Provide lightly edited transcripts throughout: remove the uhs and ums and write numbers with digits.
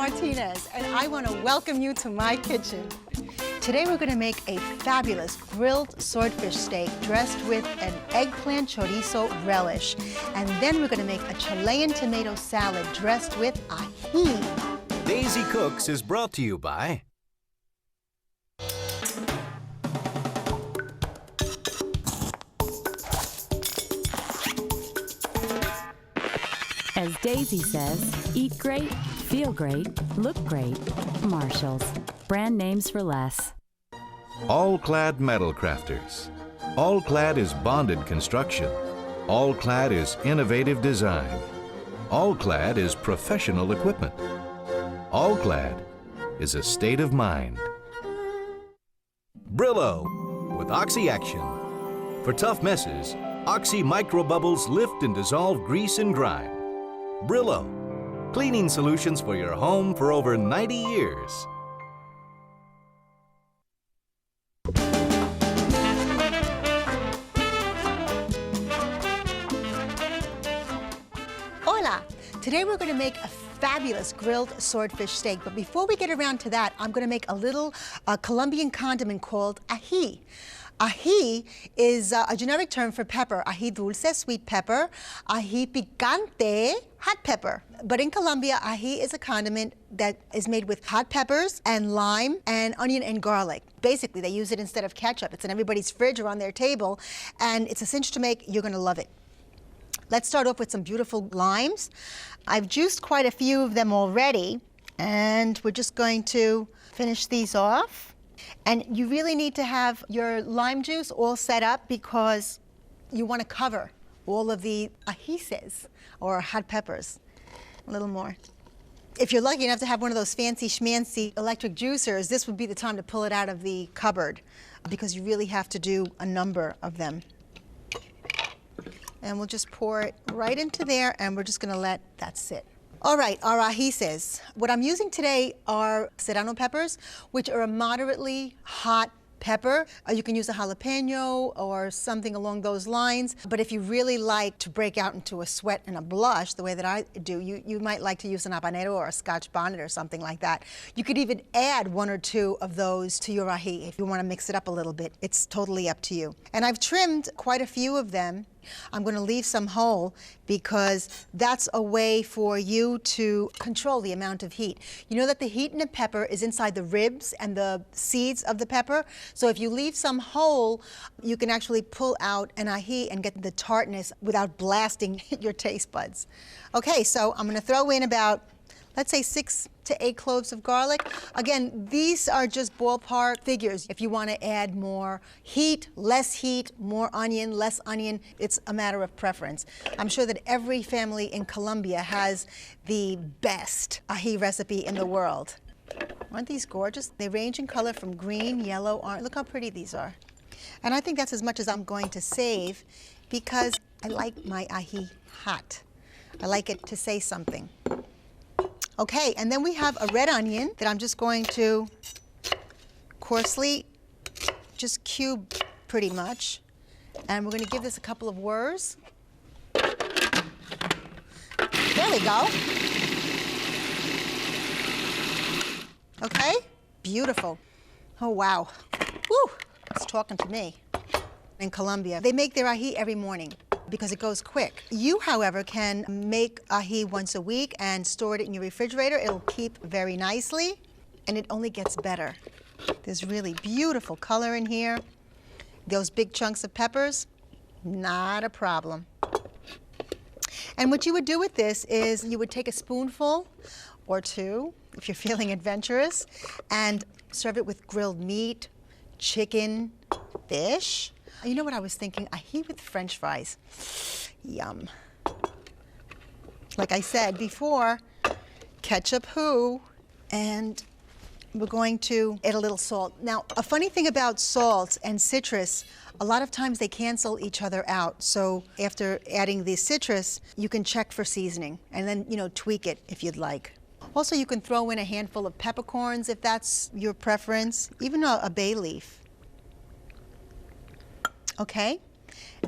Martinez, and I want to welcome you to my kitchen. Today we're going to make a fabulous grilled swordfish steak dressed with an eggplant chorizo relish. And then we're going to make a Chilean tomato salad dressed with ají. Daisy Cooks is brought to you by As Daisy says, eat great, feel great, look great. Marshall's. Brand names for less. All-Clad Metal Crafters. All-Clad is bonded construction. All-Clad is innovative design. All-Clad is professional equipment. All-Clad is a state of mind. Brillo with Oxy Action. For tough messes, Oxy Micro Bubbles lift and dissolve grease and grime. Brillo, cleaning solutions for your home for over 90 years. Hola! Today we're going to make a fabulous grilled swordfish steak, but before we get around to that, I'm going to make a little Colombian condiment called ají. Ají is a generic term for pepper. Ají dulce, sweet pepper. Ají picante, hot pepper. But in Colombia, ají is a condiment that is made with hot peppers and lime and onion and garlic. Basically, they use it instead of ketchup. It's in everybody's fridge or on their table, and it's a cinch to make. You're going to love it. Let's start off with some beautiful limes. I've juiced quite a few of them already, and we're just going to finish these off. And you really need to have your lime juice all set up because you want to cover all of the ajíes or hot peppers. A little more. If you're lucky enough to have one of those fancy schmancy electric juicers, this would be the time to pull it out of the cupboard because you really have to do a number of them. And we'll just pour it right into there, and we're just going to let that sit. All right, our ajíes. What I'm using today are serrano peppers, which are a moderately hot pepper. You can use a jalapeno or something along those lines. But if you really like to break out into a sweat and a blush, the way that I do, you might like to use an habanero or a Scotch bonnet or something like that. You could even add one or two of those to your ají if you want to mix it up a little bit. It's totally up to you. And I've trimmed quite a few of them. I'm going to leave some whole because that's a way for you to control the amount of heat. You know that the heat in a pepper is inside the ribs and the seeds of the pepper. So if you leave some whole, you can actually pull out an ají and get the tartness without blasting your taste buds. Okay, so I'm going to throw in about, let's say 6 to 8 cloves of garlic. Again, these are just ballpark figures. If you want to add more heat, more onion, less onion, it's a matter of preference. I'm sure that every family in Colombia has the best ají recipe in the world. Aren't these gorgeous? They range in color from green, yellow, orange. Look how pretty these are. And I think that's as much as I'm going to save because I like my ají hot. I like it to say something. Okay, and then we have a red onion that I'm just going to coarsely just cube pretty much. And we're going to give this a couple of whirs. There we go. Okay, beautiful. Oh, wow. Woo, it's talking to me. In Colombia, they make their ají every morning because it goes quick. You, however, can make ají once a week and store it in your refrigerator. It'll keep very nicely, and it only gets better. There's really beautiful color in here. Those big chunks of peppers, not a problem. And what you would do with this is you would take a spoonful or two, if you're feeling adventurous, and serve it with grilled meat, chicken, fish. You know what I was thinking? Ají with French fries. Yum. Like I said before, ketchup who, and we're going to add a little salt. Now, a funny thing about salt and citrus, a lot of times they cancel each other out. So after adding the citrus, you can check for seasoning and then, tweak it if you'd like. Also, you can throw in a handful of peppercorns if that's your preference, even a bay leaf. Okay,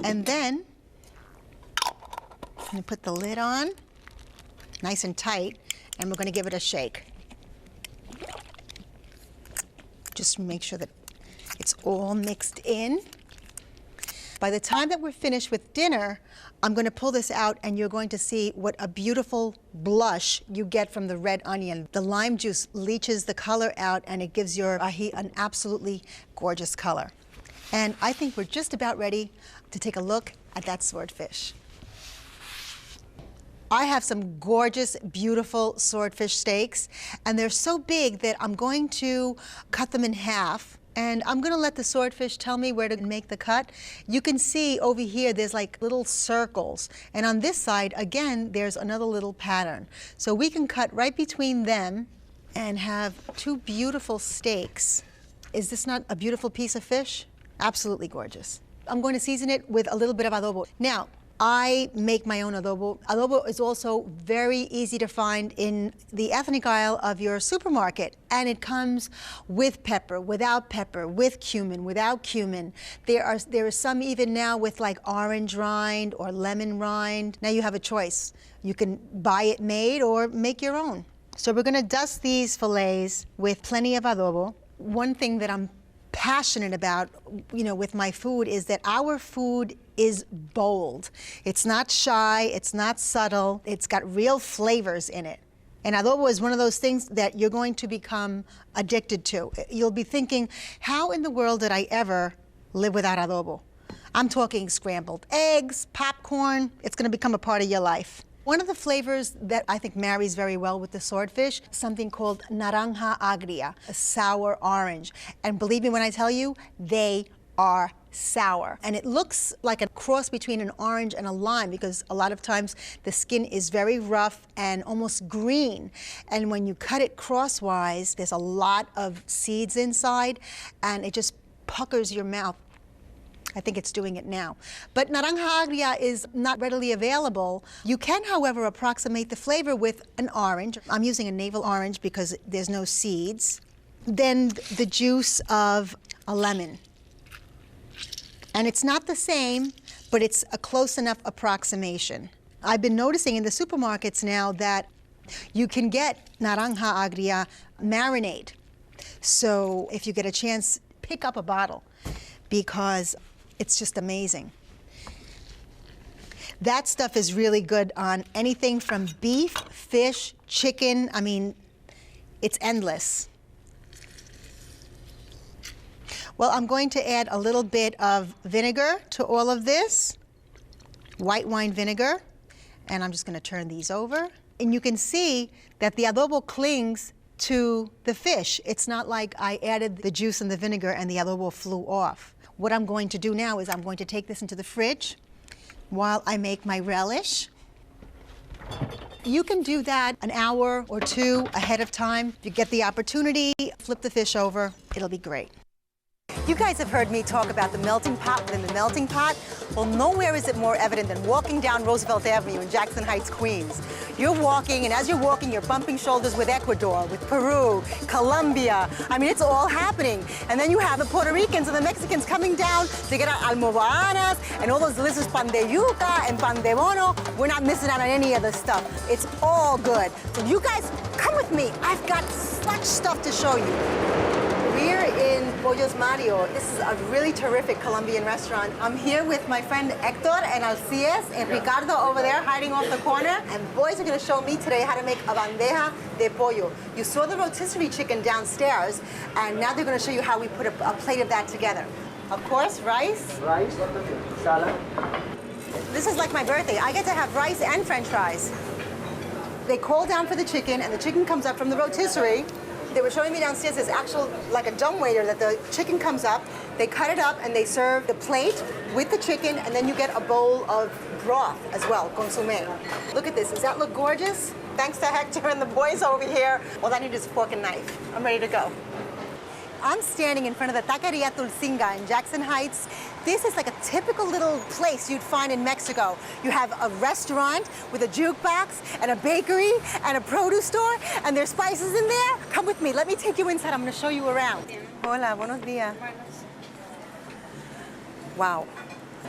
and then I'm going to put the lid on, nice and tight, and we're going to give it a shake. Just make sure that it's all mixed in. By the time that we're finished with dinner, I'm going to pull this out and you're going to see what a beautiful blush you get from the red onion. The lime juice leaches the color out and it gives your ají an absolutely gorgeous color. And I think we're just about ready to take a look at that swordfish. I have some gorgeous, beautiful swordfish steaks, and they're so big that I'm going to cut them in half. And I'm gonna let the swordfish tell me where to make the cut. You can see over here, there's like little circles. And on this side, again, there's another little pattern. So we can cut right between them and have two beautiful steaks. Is this not a beautiful piece of fish? Absolutely gorgeous. I'm going to season it with a little bit of adobo. Now, I make my own adobo. Adobo is also very easy to find in the ethnic aisle of your supermarket. And it comes with pepper, without pepper, with cumin, without cumin. There are some even now with like orange rind or lemon rind. Now you have a choice. You can buy it made or make your own. So we're gonna dust these fillets with plenty of adobo. One thing that I'm passionate about, with my food is that our food is bold. It's not shy, it's not subtle, it's got real flavors in it. And adobo is one of those things that you're going to become addicted to. You'll be thinking, how in the world did I ever live without adobo? I'm talking scrambled eggs, popcorn, it's gonna become a part of your life. One of the flavors that I think marries very well with the swordfish, something called naranja agria, a sour orange. And believe me when I tell you, they are sour. And it looks like a cross between an orange and a lime because a lot of times the skin is very rough and almost green. And when you cut it crosswise, there's a lot of seeds inside and it just puckers your mouth. I think it's doing it now. But naranja agria is not readily available. You can, however, approximate the flavor with an orange. I'm using a navel orange because there's no seeds. Then the juice of a lemon. And it's not the same, but it's a close enough approximation. I've been noticing in the supermarkets now that you can get naranja agria marinade. So if you get a chance, pick up a bottle because it's just amazing. That stuff is really good on anything from beef, fish, chicken. I mean, it's endless. Well, I'm going to add a little bit of vinegar to all of this, white wine vinegar, and I'm just going to turn these over. And you can see that the adobo clings to the fish. It's not like I added the juice and the vinegar and the adobo flew off. What I'm going to do now is I'm going to take this into the fridge while I make my relish. You can do that an hour or two ahead of time. If you get the opportunity, flip the fish over, it'll be great. You guys have heard me talk about the melting pot within the melting pot. Well, nowhere is it more evident than walking down Roosevelt Avenue in Jackson Heights, Queens. You're walking, and as you're walking, you're bumping shoulders with Ecuador, with Peru, Colombia. I mean, it's all happening. And then you have the Puerto Ricans and the Mexicans coming down to get our almohadanas and all those delicious pan de yuca and pan de bono. We're not missing out on any of the stuff. It's all good. So you guys, come with me. I've got such stuff to show you. We're in Pollos Mario. This is a really terrific Colombian restaurant. I'm here with my friend Hector and Alcides and Ricardo over there hiding off the corner. And boys are going to show me today how to make a bandeja de pollo. You saw the rotisserie chicken downstairs, and now they're going to show you how we put a plate of that together. Of course, rice. Rice, salad. This is like my birthday. I get to have rice and French fries. They call down for the chicken, and the chicken comes up from the rotisserie. They were showing me downstairs, there's actual, like a dumbwaiter that the chicken comes up, they cut it up and they serve the plate with the chicken, and then you get a bowl of broth as well, consommé. Look at this, does that look gorgeous? Thanks to Hector and the boys over here. All I need is a fork and knife. I'm ready to go. I'm standing in front of the Taqueria Tulcinga in Jackson Heights. This is like a typical little place you'd find in Mexico. You have a restaurant with a jukebox and a bakery and a produce store, and there's spices in there. Come with me, let me take you inside. I'm gonna show you around. Hola, buenos días. Wow.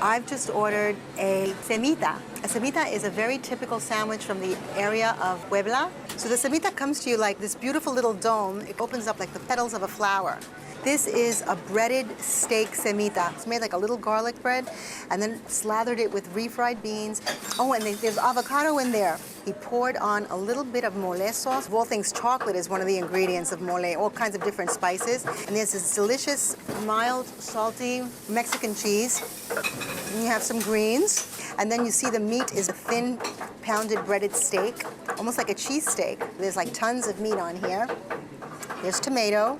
I've just ordered a semita. A semita is a very typical sandwich from the area of Puebla. So the semita comes to you like this beautiful little dome. It opens up like the petals of a flower. This is a breaded steak semita. It's made like a little garlic bread, and then slathered it with refried beans. Oh, and there's avocado in there. He poured on a little bit of mole sauce. Of all things, chocolate is one of the ingredients of mole, all kinds of different spices. And there's this delicious, mild, salty Mexican cheese. And you have some greens. And then you see the meat is a thin, pounded, breaded steak, almost like a cheesesteak. There's like tons of meat on here. There's tomato.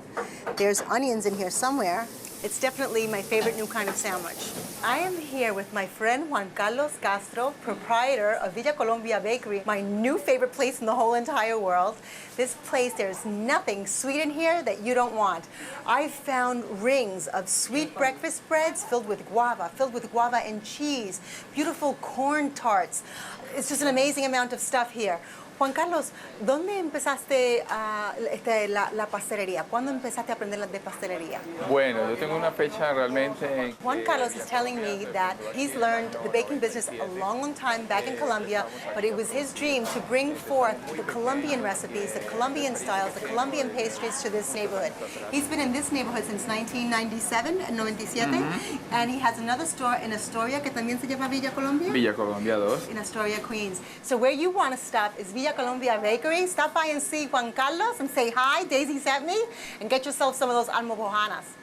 There's onions in here somewhere. It's definitely my favorite new kind of sandwich. I am here with my friend Juan Carlos Castro, proprietor of Villa Colombia Bakery, my new favorite place in the whole entire world. This place, there's nothing sweet in here that you don't want. I found rings of sweet breakfast breads filled with guava and cheese, beautiful corn tarts. It's just an amazing amount of stuff here. Juan Carlos, ¿dónde empezaste la pastelería? ¿Cuándo empezaste a aprender de pastelería? Bueno, yo tengo una fecha realmente. Juan Carlos is telling me that he's learned the baking business a long, long time back in Colombia, but it was his dream to bring forth the Colombian recipes, the Colombian styles, the Colombian pastries to this neighborhood. He's been in this neighborhood since 1997, 97, and he has another store in Astoria que también se llama Villa Colombia? Villa Colombia 2. In Astoria, Queens. So where you want to stop is Villa Colombia Bakery. Stop by and see Juan Carlos and say hi, Daisy sent me, and get yourself some of those almobojanas.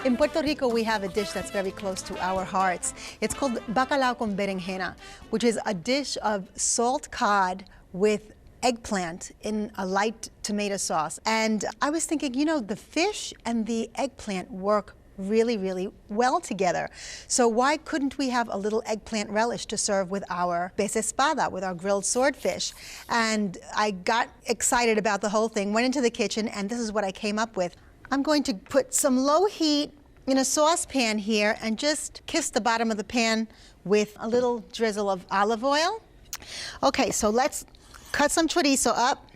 In Puerto Rico, we have a dish that's very close to our hearts. It's called bacalao con berenjena, which is a dish of salt cod with eggplant in a light tomato sauce. And I was thinking, you know, the fish and the eggplant work really, really well together. So why couldn't we have a little eggplant relish to serve with our pez espada, with our grilled swordfish? And I got excited about the whole thing, went into the kitchen, and this is what I came up with. I'm going to put some low heat in a saucepan here and just kiss the bottom of the pan with a little drizzle of olive oil. Okay, so let's cut some chorizo up.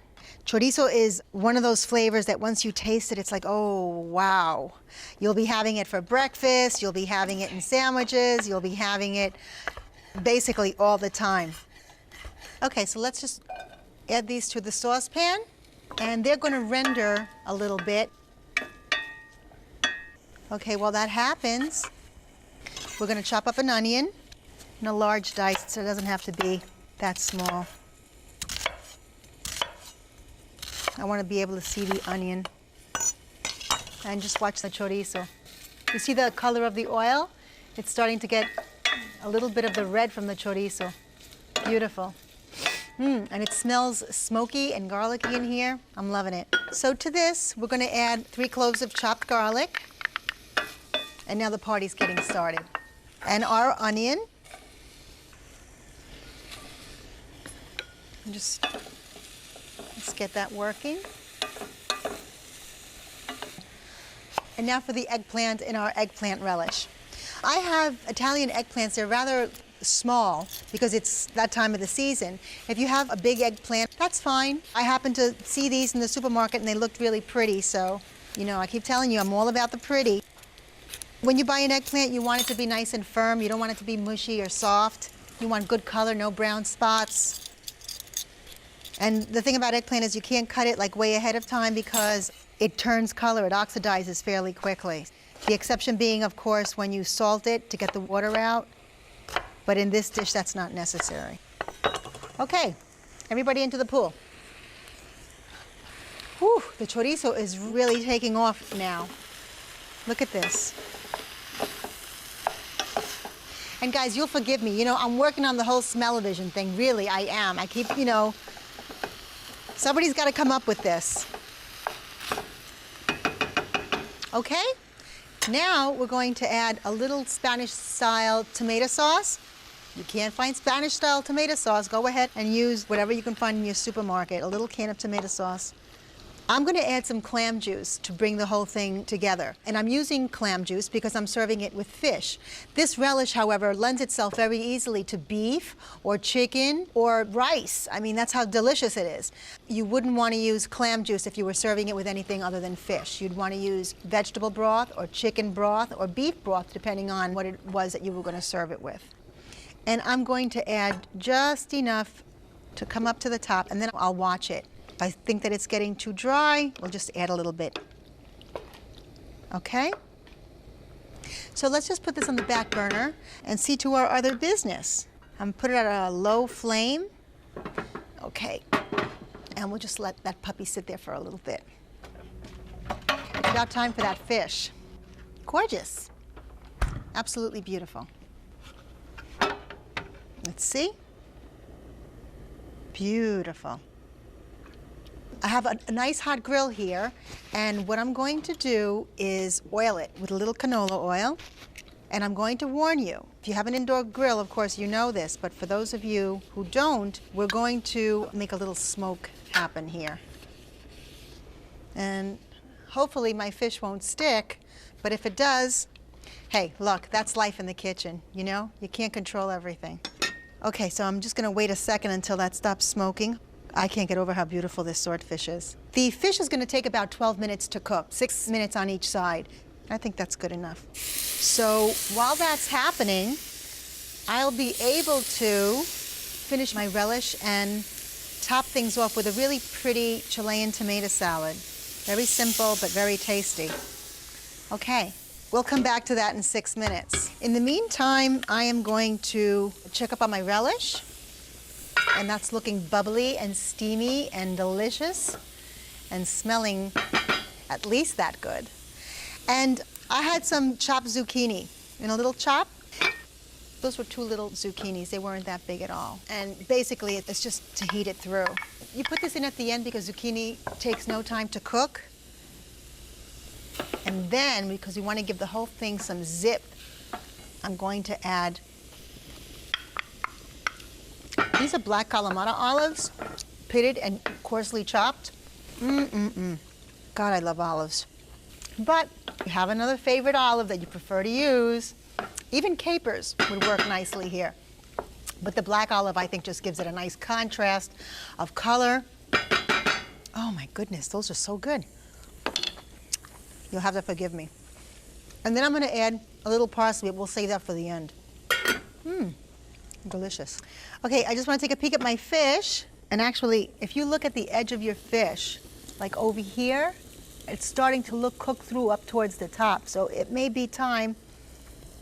Chorizo is one of those flavors that once you taste it, it's like, oh, wow. You'll be having it for breakfast, you'll be having it in sandwiches, you'll be having it basically all the time. Okay, so let's just add these to the saucepan, and they're going to render a little bit. Okay, while that happens, we're going to chop up an onion in a large dice, so it doesn't have to be that small. I want to be able to see the onion. And just watch the chorizo. You see the color of the oil? It's starting to get a little bit of the red from the chorizo. Beautiful. And it smells smoky and garlicky in here. I'm loving it. So to this, we're going to add 3 cloves of chopped garlic. And now the party's getting started. And our onion. Just let's get that working. And now for the eggplant in our eggplant relish. I have Italian eggplants. They're rather small because it's that time of the season. If you have a big eggplant, that's fine. I happen to see these in the supermarket and they looked really pretty, so, you know, I keep telling you, I'm all about the pretty. When you buy an eggplant, you want it to be nice and firm. You don't want it to be mushy or soft. You want good color, no brown spots. And the thing about eggplant is you can't cut it like way ahead of time because it turns color, it oxidizes fairly quickly. The exception being, of course, when you salt it to get the water out. But in this dish, that's not necessary. Okay, everybody into the pool. Whew, the chorizo is really taking off now. Look at this. And guys, you'll forgive me. You know, I'm working on the whole smell-o-vision thing. Really, I am. I keep, you know, somebody's got to come up with this. Okay, now we're going to add a little Spanish-style tomato sauce. You can't find Spanish-style tomato sauce, go ahead and use whatever you can find in your supermarket, a little can of tomato sauce. I'm going to add some clam juice to bring the whole thing together. And I'm using clam juice because I'm serving it with fish. This relish, however, lends itself very easily to beef or chicken or rice. I mean, that's how delicious it is. You wouldn't want to use clam juice if you were serving it with anything other than fish. You'd want to use vegetable broth or chicken broth or beef broth, depending on what it was that you were going to serve it with. And I'm going to add just enough to come up to the top, and then I'll watch it. If I think that it's getting too dry, we'll just add a little bit. Okay? So let's just put this on the back burner and see to our other business. I'm put it at a low flame. Okay. And we'll just let that puppy sit there for a little bit. It's about time for that fish. Gorgeous. Absolutely beautiful. Let's see. Beautiful. I have a nice hot grill here, and what I'm going to do is oil it with a little canola oil. And I'm going to warn you, if you have an indoor grill, of course you know this, but for those of you who don't, we're going to make a little smoke happen here. And hopefully my fish won't stick, but if it does, hey, look, that's life in the kitchen, you know? You can't control everything. Okay, so I'm just gonna wait a second until that stops smoking. I can't get over how beautiful this swordfish is. The fish is gonna take about 12 minutes to cook, 6 minutes on each side. I think that's good enough. So while that's happening, I'll be able to finish my relish and top things off with a really pretty Chilean tomato salad. Very simple, but very tasty. Okay, we'll come back to that in 6 minutes. In the meantime, I am going to check up on my relish, and that's looking bubbly and steamy and delicious and smelling at least that good. And I had some chopped zucchini in a little chop. Those were 2 little zucchinis. They weren't that big at all. And basically, it's just to heat it through. You put this in at the end because zucchini takes no time to cook. And then, because we want to give the whole thing some zip, I'm going to add, these are black Kalamata olives, pitted and coarsely chopped. God, I love olives. But if you have another favorite olive that you prefer to use, even capers would work nicely here. But the black olive, I think, just gives it a nice contrast of color. Oh my goodness, those are so good. You'll have to forgive me. And then I'm gonna add a little parsley, but we'll save that for the end. Delicious. Okay, I just wanna take a peek at my fish. And actually, if you look at the edge of your fish, like over here, it's starting to look cooked through up towards the top. So it may be time,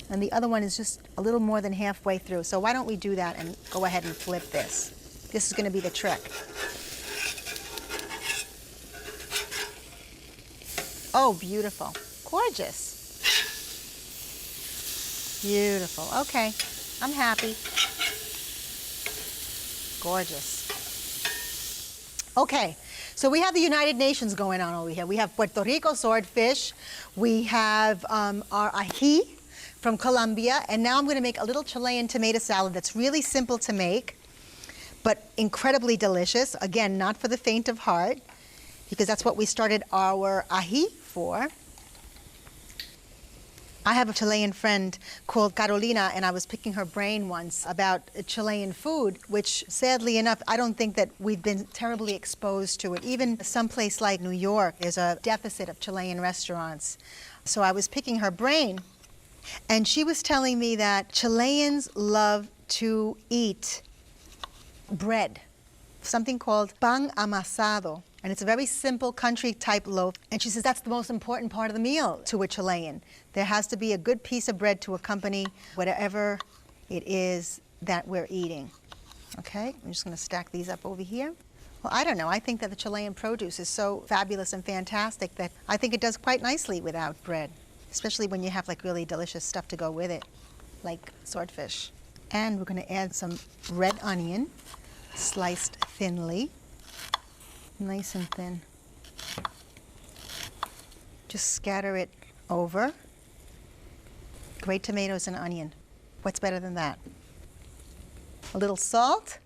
and the other one is just a little more than halfway through. So why don't we do that and go ahead and flip this? This is gonna be the trick. Oh, beautiful, gorgeous. Beautiful, okay, I'm happy. Gorgeous. Okay, so we have the United Nations going on over here. We have Puerto Rico swordfish. We have our ají from Colombia. And now I'm going to make a little Chilean tomato salad that's really simple to make, but incredibly delicious. Again, not for the faint of heart, because that's what we started our ají for. I have a Chilean friend called Carolina, and I was picking her brain once about Chilean food, which sadly enough, I don't think that we've been terribly exposed to it. Even someplace like New York, there's a deficit of Chilean restaurants. So I was picking her brain, and she was telling me that Chileans love to eat bread, something called pan amasado. And it's a very simple country-type loaf. And she says that's the most important part of the meal to a Chilean. There has to be a good piece of bread to accompany whatever it is that we're eating. Okay, I'm just gonna stack these up over here. Well, I don't know, I think that the Chilean produce is so fabulous and fantastic that I think it does quite nicely without bread, especially when you have like really delicious stuff to go with it, like swordfish. And we're gonna add some red onion, sliced thinly. Nice and thin. Just scatter it over. Great tomatoes and onion. What's better than that? A little salt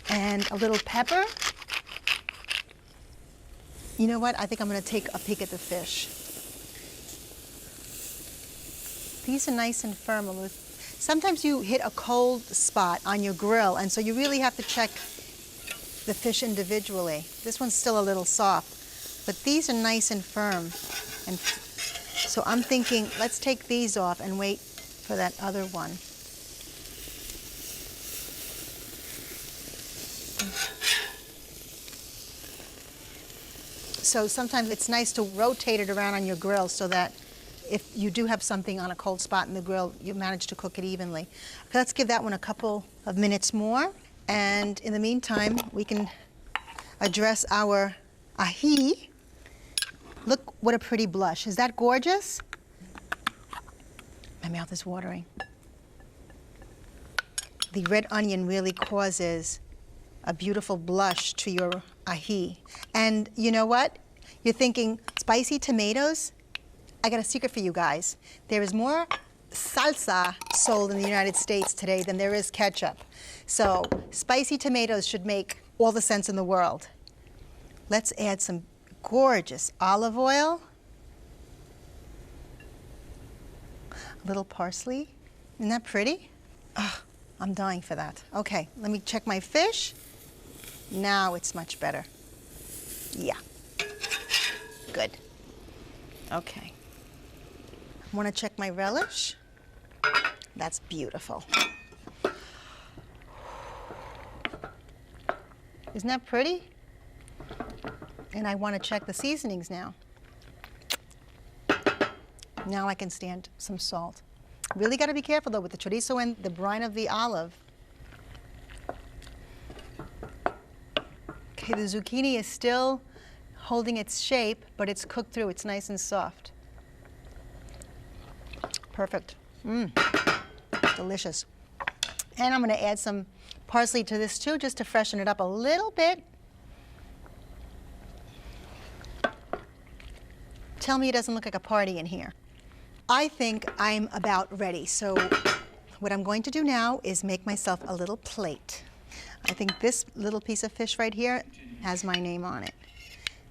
and a little pepper. You know what? I think I'm going to take a peek at the fish. These are nice and firm. Sometimes you hit a cold spot on your grill, and so you really have to check the fish individually. This one's still a little soft, but these are nice and firm. And so I'm thinking, let's take these off and wait for for that other one. So sometimes it's nice to rotate it around on your grill so that if you do have something on a cold spot in the grill, you manage to cook it evenly. Let's give that one a couple of minutes more. And in the meantime, we can address our ají. Look what a pretty blush. Is that gorgeous? My mouth is watering. The red onion really causes a beautiful blush to your ají. And you know what? You're thinking, spicy tomatoes? I got a secret for you guys. There is more salsa sold in the United States today than there is ketchup. So spicy tomatoes should make all the sense in the world. Let's add some gorgeous olive oil. A little parsley. Isn't that pretty? Oh, I'm dying for that. Okay, let me check my fish. Now it's much better. Yeah. Good. Okay. I want to check my relish. That's beautiful. Isn't that pretty? And I want to check the seasonings now. Now I can stand some salt. Really got to be careful though with the chorizo and the brine of the olive. Okay, the zucchini is still holding its shape, but it's cooked through. It's nice and soft. Perfect. Delicious. And I'm going to add some parsley to this too, just to freshen it up a little bit. Tell me it doesn't look like a party in here. I think I'm about ready. So what I'm going to do now is make myself a little plate. I think this little piece of fish right here has my name on it.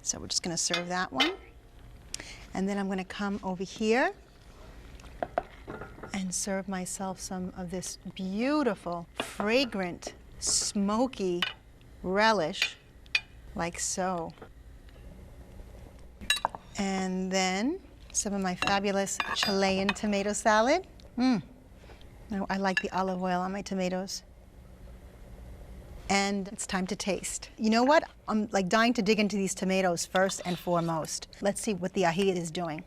So we're just going to serve that one. And then I'm going to come over here and serve myself some of this beautiful, fragrant, smoky relish, like so. And then some of my fabulous Chilean tomato salad. I like the olive oil on my tomatoes. And it's time to taste. You know what? I'm like dying to dig into these tomatoes first and foremost. Let's see what the ají is doing.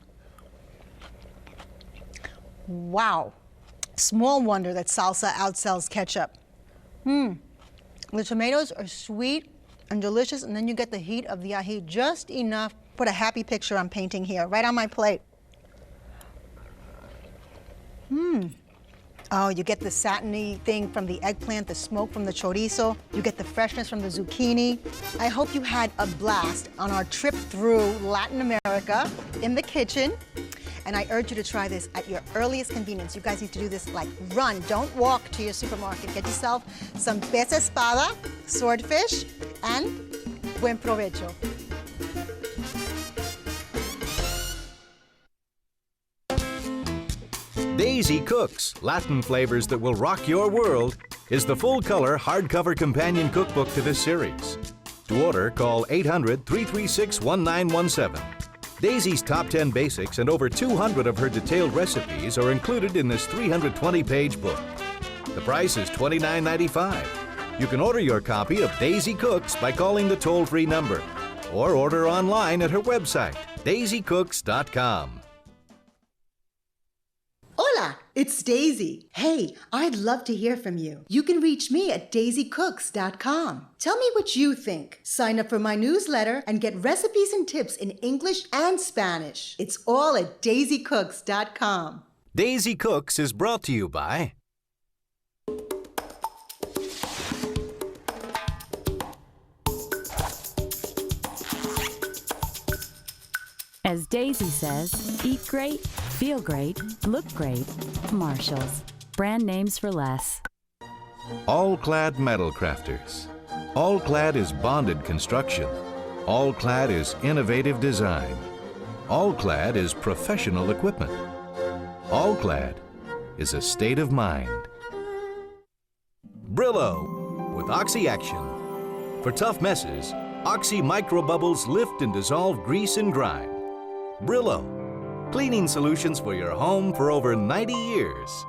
Wow. Small wonder that salsa outsells ketchup. The tomatoes are sweet and delicious, and then you get the heat of the ají just enough. Put a happy picture I'm painting here, right on my plate. Oh, you get the satiny thing from the eggplant, the smoke from the chorizo. You get the freshness from the zucchini. I hope you had a blast on our trip through Latin America in the kitchen. And I urge you to try this at your earliest convenience. You guys need to do this like run. Don't walk to your supermarket. Get yourself some pez espada, swordfish, and buen provecho. Daisy Cooks, Latin flavors that will rock your world, is the full-color hardcover companion cookbook to this series. To order, call 800-336-1917. Daisy's top 10 basics and over 200 of her detailed recipes are included in this 320-page book. The price is $29.95. You can order your copy of Daisy Cooks by calling the toll-free number or order online at her website, daisycooks.com. Hola, it's Daisy. Hey, I'd love to hear from you. You can reach me at daisycooks.com. Tell me what you think. Sign up for my newsletter and get recipes and tips in English and Spanish. It's all at daisycooks.com. Daisy Cooks is brought to you by As Daisy says, eat great, feel great, look great. Marshall's. Brand names for less. All-Clad Metal Crafters. All-Clad is bonded construction. All-Clad is innovative design. All-Clad is professional equipment. All-Clad is a state of mind. Brillo with Oxy Action. For tough messes, Oxy micro bubbles lift and dissolve grease and grime. Brillo, cleaning solutions for your home for over 90 years.